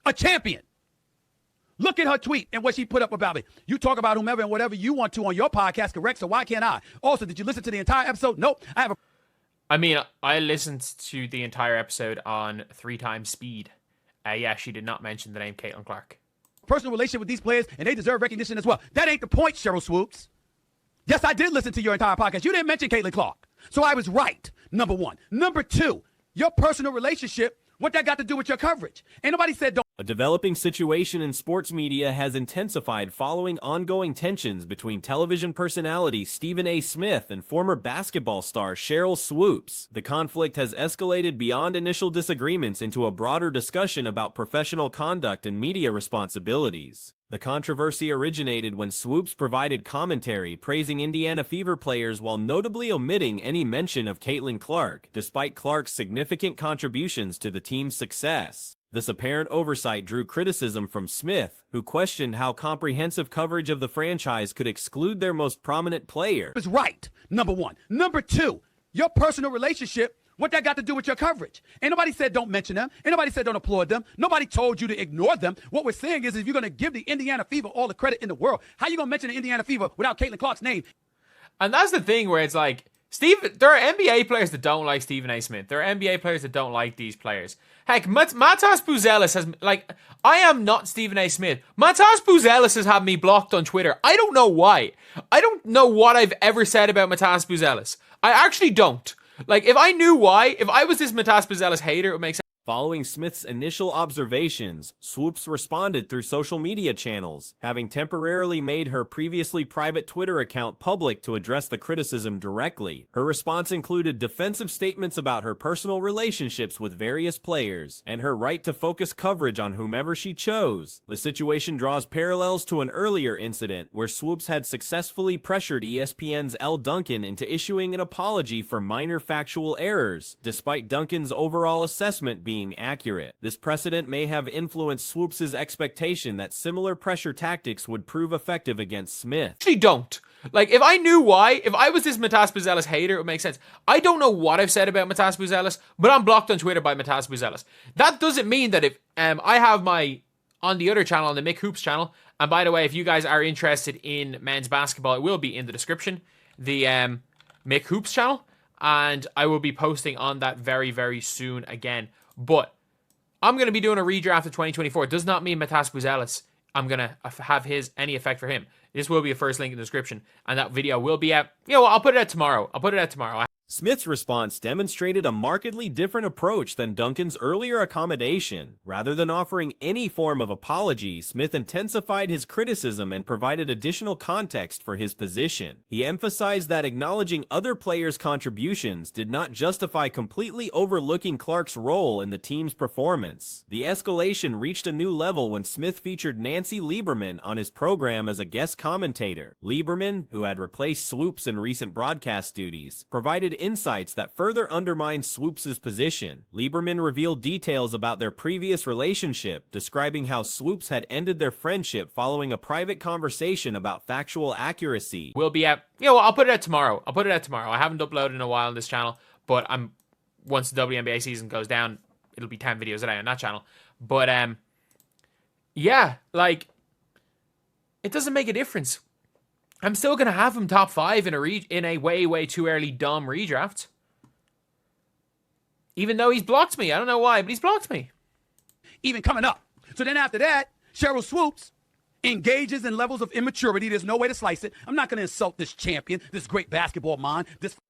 A champion. Look at her tweet and what she put up about me. You talk about whomever and whatever you want to on your podcast, correct? So why can't I? Also, did you listen to the entire episode? Nope. I mean, I listened to the entire episode on 3 times speed. Yeah, she did not mention the name Caitlin Clark. Personal relationship with these players, and they deserve recognition as well. That ain't the point, Cheryl Swoops. Yes, I did listen to your entire podcast. You didn't mention Caitlin Clark. So I was right, number one. Number two, your personal relationship, what that got to do with your coverage? Ain't nobody said don't. A developing situation in sports media has intensified following ongoing tensions between television personality Stephen A. Smith and former basketball star Sheryl Swoops. The conflict has escalated beyond initial disagreements into a broader discussion about professional conduct and media responsibilities. The controversy originated when Swoops provided commentary praising Indiana Fever players while notably omitting any mention of Caitlin Clark, despite Clark's significant contributions to the team's success. This apparent oversight drew criticism from Smith, who questioned how comprehensive coverage of the franchise could exclude their most prominent player. Was right, number one. Number two, your personal relationship, what that got to do with your coverage? Ain't nobody said don't mention them. Ain't nobody said don't applaud them. Nobody told you to ignore them. What we're saying is if you're going to give the Indiana Fever all the credit in the world, how you going to mention the Indiana Fever without Caitlin Clark's name? And that's the thing where it's like, there are NBA players that don't like Stephen A. Smith. There are NBA players that don't like these players. Heck, Matas Buzelis has, I am not Stephen A. Smith. Matas Buzelis has had me blocked on Twitter. I don't know why. I don't know what I've ever said about Matas Buzelis. I actually don't. If I knew why, if I was this Matas Buzelis hater, it would make sense. Following Smith's initial observations, Swoops responded through social media channels, having temporarily made her previously private Twitter account public to address the criticism directly. Her response included defensive statements about her personal relationships with various players, and her right to focus coverage on whomever she chose. The situation draws parallels to an earlier incident where Swoops had successfully pressured ESPN's Elle Duncan into issuing an apology for minor factual errors, despite Duncan's overall assessment being accurate. This precedent may have influenced Swoops' expectation that similar pressure tactics would prove effective against Smith. Actually don't. If I knew why, if I was this Matas Buzelis hater, it would make sense. I don't know what I've said about Matas Buzelis, but I'm blocked on Twitter by Matas Buzelis. That doesn't mean that if I have on the other channel, on the Mick Hoops channel, and by the way, if you guys are interested in men's basketball, it will be in the description, the Mick Hoops channel, and I will be posting on that very, very soon again. But I'm going to be doing a redraft of 2024. It does not mean Matas Buzelis, I'm going to have any effect for him. This will be a first link in the description, and that video will be out. I'll put it out tomorrow. Smith's response demonstrated a markedly different approach than Duncan's earlier accommodation. Rather than offering any form of apology, Smith intensified his criticism and provided additional context for his position. He emphasized that acknowledging other players' contributions did not justify completely overlooking Clark's role in the team's performance. The escalation reached a new level when Smith featured Nancy Lieberman on his program as a guest commentator. Lieberman, who had replaced Swoops in recent broadcast duties, provided insights that further undermined Swoops' position. Lieberman revealed details about their previous relationship, describing how Swoops had ended their friendship following a private conversation about factual accuracy. Will be out. I'll put it out tomorrow. I haven't uploaded in a while on this channel, but once the WNBA season goes down, it'll be 10 videos a day on that channel. But it doesn't make a difference. I'm still going to have him top 5 in a way, way too early dumb redraft. Even though he's blocked me. I don't know why, but he's blocked me. Even coming up. So then after that, Sheryl Swoops engages in levels of immaturity. There's no way to slice it. I'm not going to insult this champion, this great basketball mind.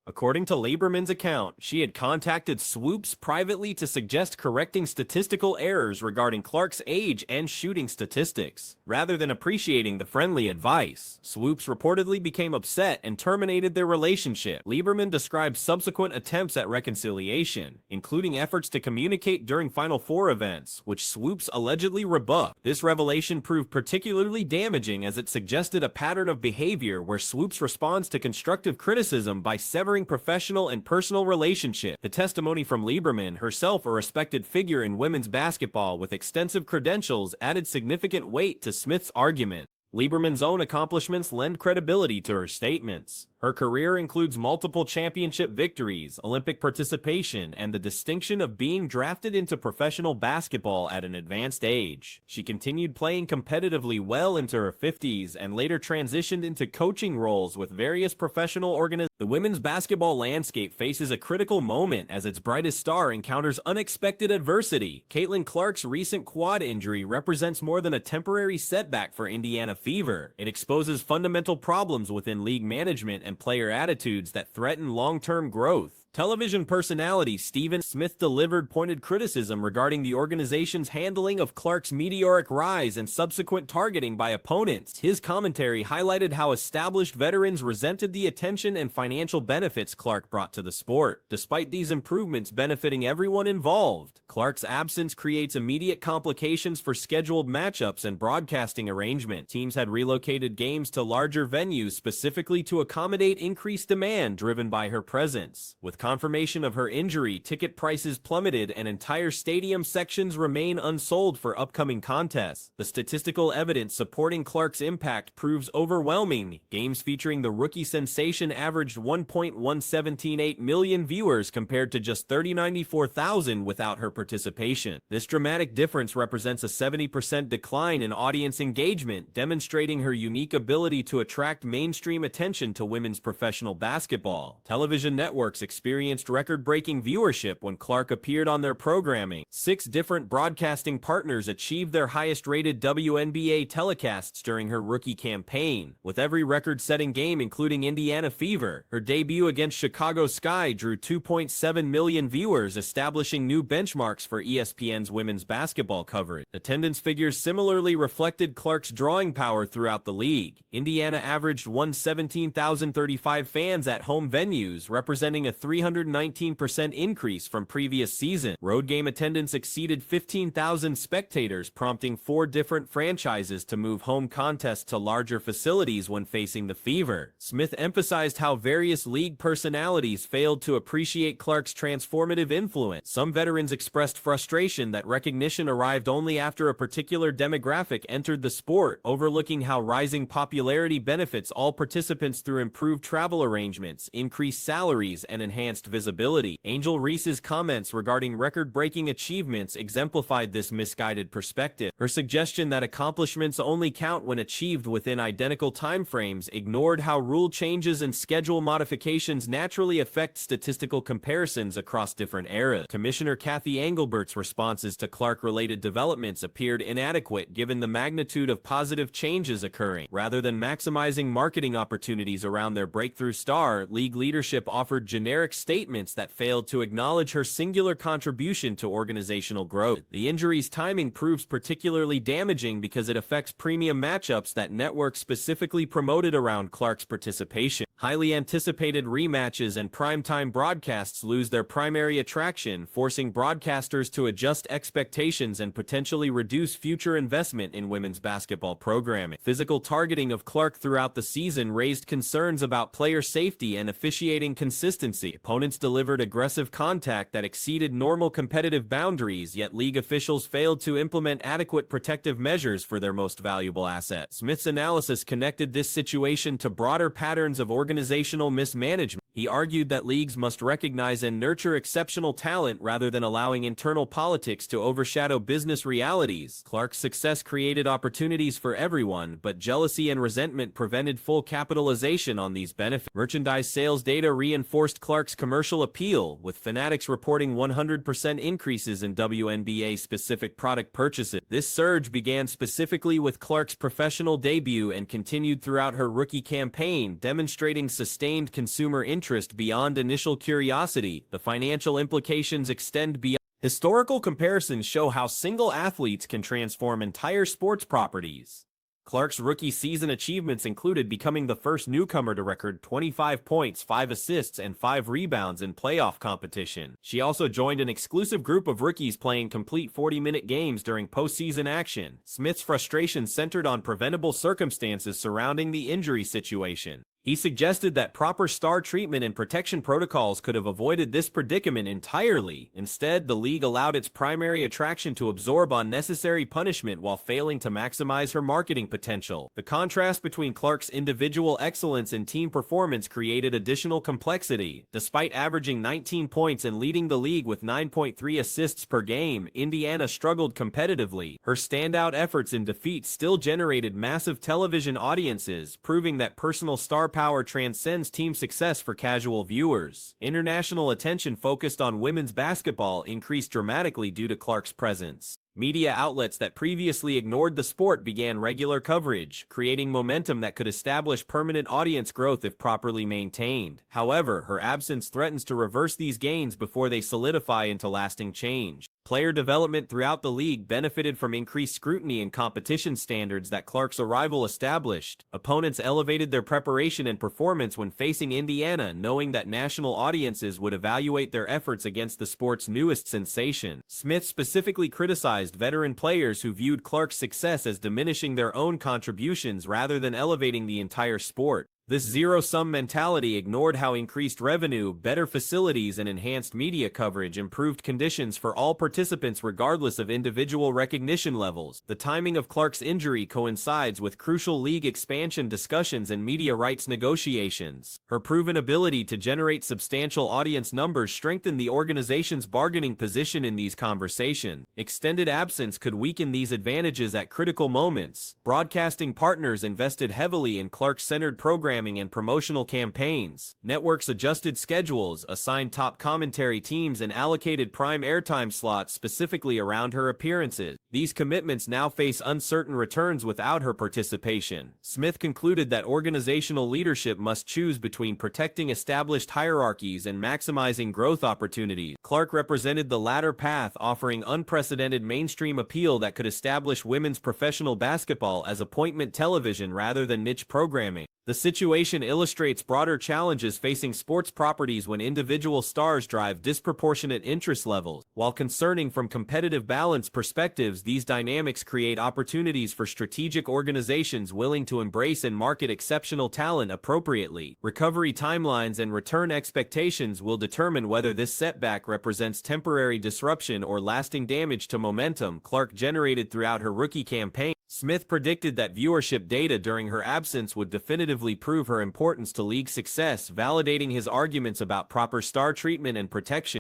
According to Lieberman's account, she had contacted Swoops privately to suggest correcting statistical errors regarding Clark's age and shooting statistics. Rather than appreciating the friendly advice, Swoops reportedly became upset and terminated their relationship. Lieberman described subsequent attempts at reconciliation, including efforts to communicate during Final Four events, which Swoops allegedly rebuffed. This revelation proved particularly damaging as it suggested a pattern of behavior where Swoops responds to constructive criticism by severing professional and personal relationships. The testimony from Lieberman, herself a respected figure in women's basketball with extensive credentials, added significant weight to Smith's argument. Lieberman's own accomplishments lend credibility to her statements. Her career includes multiple championship victories, Olympic participation, and the distinction of being drafted into professional basketball at an advanced age. She continued playing competitively well into her 50s and later transitioned into coaching roles with various professional organizations. The women's basketball landscape faces a critical moment as its brightest star encounters unexpected adversity. Caitlin Clark's recent quad injury represents more than a temporary setback for Indiana Fever. It exposes fundamental problems within league management and player attitudes that threaten long-term growth. Television personality Stephen Smith delivered pointed criticism regarding the organization's handling of Clark's meteoric rise and subsequent targeting by opponents. His commentary highlighted how established veterans resented the attention and financial benefits Clark brought to the sport. Despite these improvements benefiting everyone involved, Clark's absence creates immediate complications for scheduled matchups and broadcasting arrangement. Teams had relocated games to larger venues specifically to accommodate increased demand driven by her presence. With confirmation of her injury, ticket prices plummeted and entire stadium sections remain unsold for upcoming contests. The statistical evidence supporting Clark's impact proves overwhelming. Games featuring the rookie sensation averaged 1.178 million viewers compared to just 394,000 without her participation. This dramatic difference represents a 70% decline in audience engagement, demonstrating her unique ability to attract mainstream attention to women's professional basketball. Television networks experienced record-breaking viewership when Clark appeared on their programming. 6 different broadcasting partners achieved their highest-rated WNBA telecasts during her rookie campaign, with every record-setting game including Indiana Fever. Her debut against Chicago Sky drew 2.7 million viewers, establishing new benchmarks for ESPN's women's basketball coverage. Attendance figures similarly reflected Clark's drawing power throughout the league. Indiana averaged 117,035 fans at home venues, representing a 319% increase from previous season. Road game attendance exceeded 15,000 spectators, prompting 4 different franchises to move home contests to larger facilities when facing the Fever. Smith emphasized how various league personalities failed to appreciate Clark's transformative influence. Some veterans expressed frustration that recognition arrived only after a particular demographic entered the sport, overlooking how rising popularity benefits all participants through improved travel arrangements, increased salaries, and enhanced visibility. Angel Reese's comments regarding record-breaking achievements exemplified this misguided perspective. Her suggestion that accomplishments only count when achieved within identical timeframes ignored how rule changes and schedule modifications naturally affect statistical comparisons across different eras. Commissioner Kathy Engelbert's responses to Clark-related developments appeared inadequate given the magnitude of positive changes occurring. Rather than maximizing marketing opportunities around their breakthrough star, league leadership offered generic statements that failed to acknowledge her singular contribution to organizational growth. The injury's timing proves particularly damaging because it affects premium matchups that networks specifically promoted around Clark's participation. Highly anticipated rematches and primetime broadcasts lose their primary attraction, forcing broadcasters to adjust expectations and potentially reduce future investment in women's basketball programming. Physical targeting of Clark throughout the season raised concerns about player safety and officiating consistency. Opponents delivered aggressive contact that exceeded normal competitive boundaries, yet league officials failed to implement adequate protective measures for their most valuable asset. Smith's analysis connected this situation to broader patterns of organizational mismanagement. He argued that leagues must recognize and nurture exceptional talent rather than allowing internal politics to overshadow business realities. Clark's success created opportunities for everyone, but jealousy and resentment prevented full capitalization on these benefits. Merchandise sales data reinforced Clark's commercial appeal, with Fanatics reporting 100% increases in WNBA-specific product purchases. This surge began specifically with Clark's professional debut and continued throughout her rookie campaign, demonstrating sustained consumer interest beyond initial curiosity. The financial implications extend beyond. Historical comparisons show how single athletes can transform entire sports properties. Clark's rookie season achievements included becoming the first newcomer to record 25 points, 5 assists, and 5 rebounds in playoff competition. She also joined an exclusive group of rookies playing complete 40-minute games during postseason action. Smith's frustration centered on preventable circumstances surrounding the injury situation. He suggested that proper star treatment and protection protocols could have avoided this predicament entirely. Instead, the league allowed its primary attraction to absorb unnecessary punishment while failing to maximize her marketing potential. The contrast between Clark's individual excellence and team performance created additional complexity. Despite averaging 19 points and leading the league with 9.3 assists per game, Indiana struggled competitively. Her standout efforts in defeat still generated massive television audiences, proving that personal star power transcends team success for casual viewers. International attention focused on women's basketball increased dramatically due to Clark's presence. Media outlets that previously ignored the sport began regular coverage, creating momentum that could establish permanent audience growth if properly maintained. However, her absence threatens to reverse these gains before they solidify into lasting change. Player development throughout the league benefited from increased scrutiny and competition standards that Clark's arrival established. Opponents elevated their preparation and performance when facing Indiana, knowing that national audiences would evaluate their efforts against the sport's newest sensation. Smith specifically criticized veteran players who viewed Clark's success as diminishing their own contributions rather than elevating the entire sport. This zero-sum mentality ignored how increased revenue, better facilities, and enhanced media coverage improved conditions for all participants regardless of individual recognition levels. The timing of Clark's injury coincides with crucial league expansion discussions and media rights negotiations. Her proven ability to generate substantial audience numbers strengthened the organization's bargaining position in these conversations. Extended absence could weaken these advantages at critical moments. Broadcasting partners invested heavily in Clark-centered programming and promotional campaigns. Networks adjusted schedules, assigned top commentary teams, and allocated prime airtime slots specifically around her appearances. These commitments now face uncertain returns without her participation. Smith concluded that organizational leadership must choose between protecting established hierarchies and maximizing growth opportunities. Clark represented the latter path, offering unprecedented mainstream appeal that could establish women's professional basketball as appointment television rather than niche programming. The situation illustrates broader challenges facing sports properties when individual stars drive disproportionate interest levels. While concerning from competitive balance perspectives, these dynamics create opportunities for strategic organizations willing to embrace and market exceptional talent appropriately. Recovery timelines and return expectations will determine whether this setback represents temporary disruption or lasting damage to momentum Clark generated throughout her rookie campaign. Smith predicted that viewership data during her absence would definitively prove her importance to league success, validating his arguments about proper star treatment and protection.